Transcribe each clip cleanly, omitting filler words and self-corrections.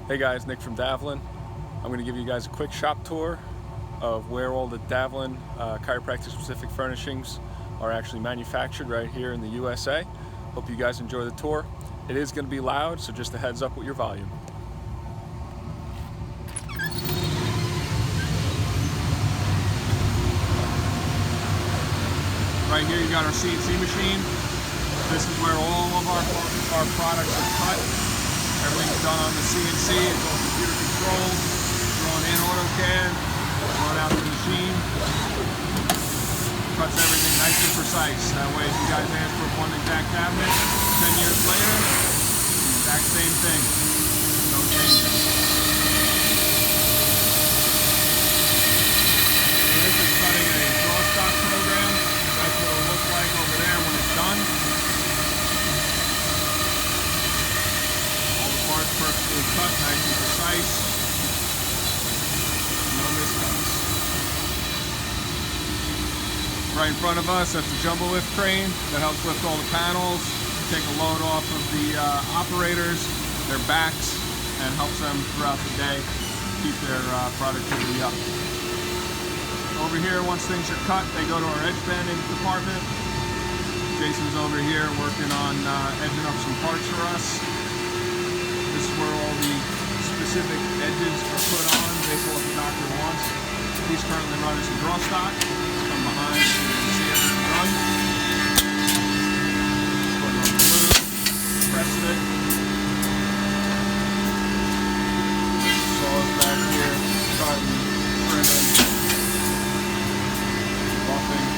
Hey guys, Nick from Davlen. I'm going to give you guys a quick shop tour of where all the Davlen chiropractic specific furnishings are actually manufactured right here in the USA. Hope you guys enjoy the tour. It is going to be loud, so just a heads up with your volume. Right here you got our CNC machine. This is where all of our products are cut. Everything's done on the CNC, it's all computer controlled, thrown in AutoCAD, thrown out the machine. Cuts everything nice and precise. That way if you guys ask for one exact cabinet, 10 years later, the exact same thing. No changes. So this is cutting a draw stock program. That's what it'll look like over there when it's done. Perfectly cut, nice and precise. No miscuts. Right in front of us, that's the jumbo lift crane that helps lift all the panels, take a load off of the operators, their backs, and helps them throughout the day keep their productivity up. Over here, once things are cut, they go to our edge banding department. Jason's over here working on edging up some parts for us. This is where all the specific edges are put on based on what the doctor wants. He's currently running some draw stock. Come behind so you can see everything done. Putting on the glue, pressing it. Saws back here, cutting, trimming, buffing.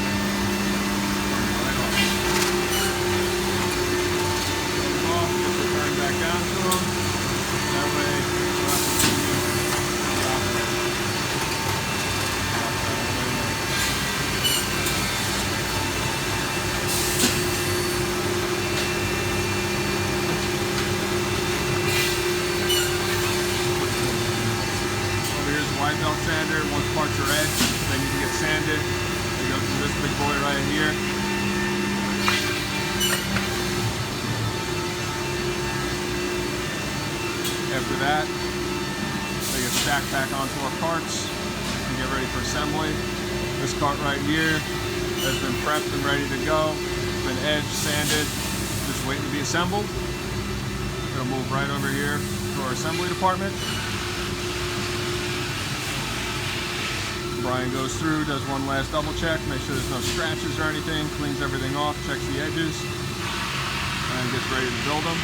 Right off. Gets it turned back down to them. That way, we'll have to see over here's a wide belt sander. Once parts are edged, they need to get sanded. They go through this big boy right here. After that, they get stacked back onto our carts and get ready for assembly. This cart right here has been prepped and ready to go. It's been edged, sanded, just waiting to be assembled. It'll move right over here to our assembly department. Brian goes through, does one last double check, make sure there's no scratches or anything, cleans everything off, checks the edges, and gets ready to build them.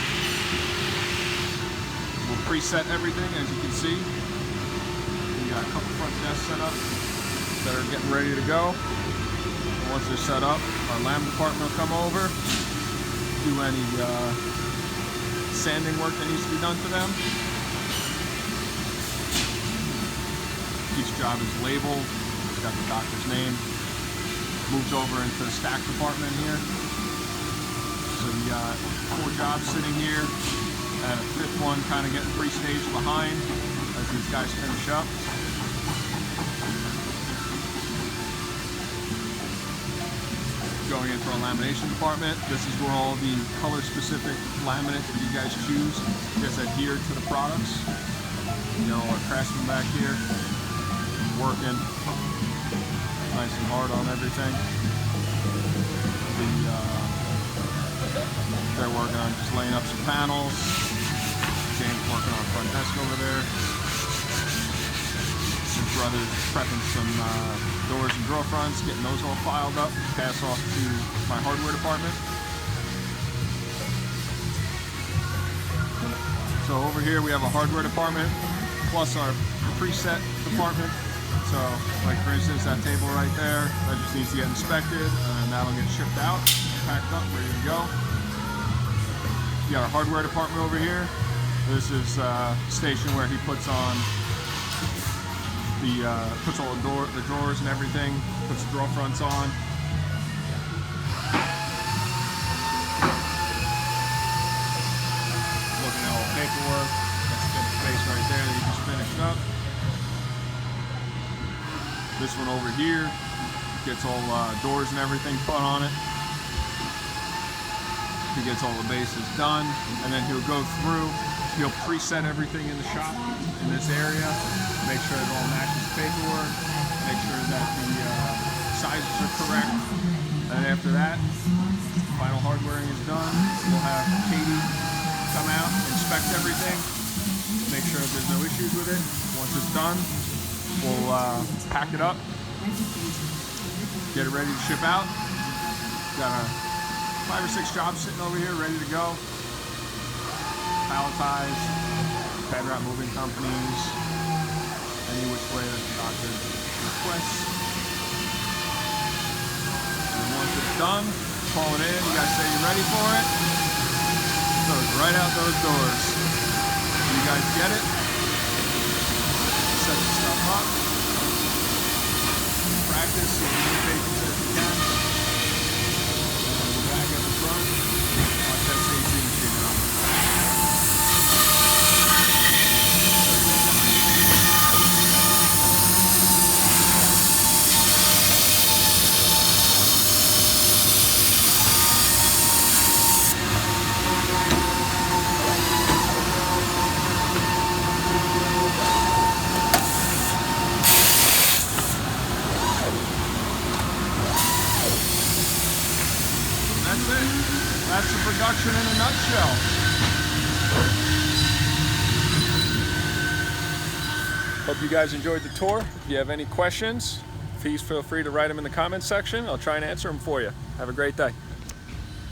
We'll preset everything, as you can see. We got a couple front desks set up that are getting ready to go. And once they're set up, our lamb department will come over, do any sanding work that needs to be done to them. Each job is labeled. It's got the doctor's name. Moves over into the stack department here. So you got 4 jobs sitting here, and a 5th one kind of getting pre-staged behind as these guys finish up. Going into our lamination department. This is where all the color-specific laminate that you guys choose gets adhered to the products. You know, our craftsman back here working nice and hard on everything. They're working on just laying up some panels. James working on front desk over there. His brother's prepping some doors and drawer fronts, getting those all filed up, pass off to my hardware department. So over here we have a hardware department plus our preset department. So like for instance that table right there, that just needs to get inspected and that'll get shipped out, packed up, ready to go. You got our hardware department over here. This is a station where he puts on the puts all the drawers and everything, puts the drawer fronts on. Looking at all the paperwork. That's the space right there that he just finished up. This one over here gets all doors and everything put on it. He gets all the bases done, and then he'll go through, He'll preset everything in the shop in this area, make sure it all matches paperwork, make sure that the sizes are correct, and after that, final hardwaring is done. We'll have Katie come out, inspect everything, make sure that there's no issues with it. Once it's done, we'll pack it up, get it ready to ship out. Got 5 or 6 jobs sitting over here ready to go. Palletized, bed wrap moving companies, any which way that the doctor requests. And once it's done, call it in. You guys say you're ready for it. It goes right out those doors. You guys get it. Set the stuff up. Practice as many patients as you can. And the back at the front. Watch that CNC machine run. That's it. That's the production in a nutshell. Hope you guys enjoyed the tour. If you have any questions, please feel free to write them in the comments section. I'll try and answer them for you. Have a great day.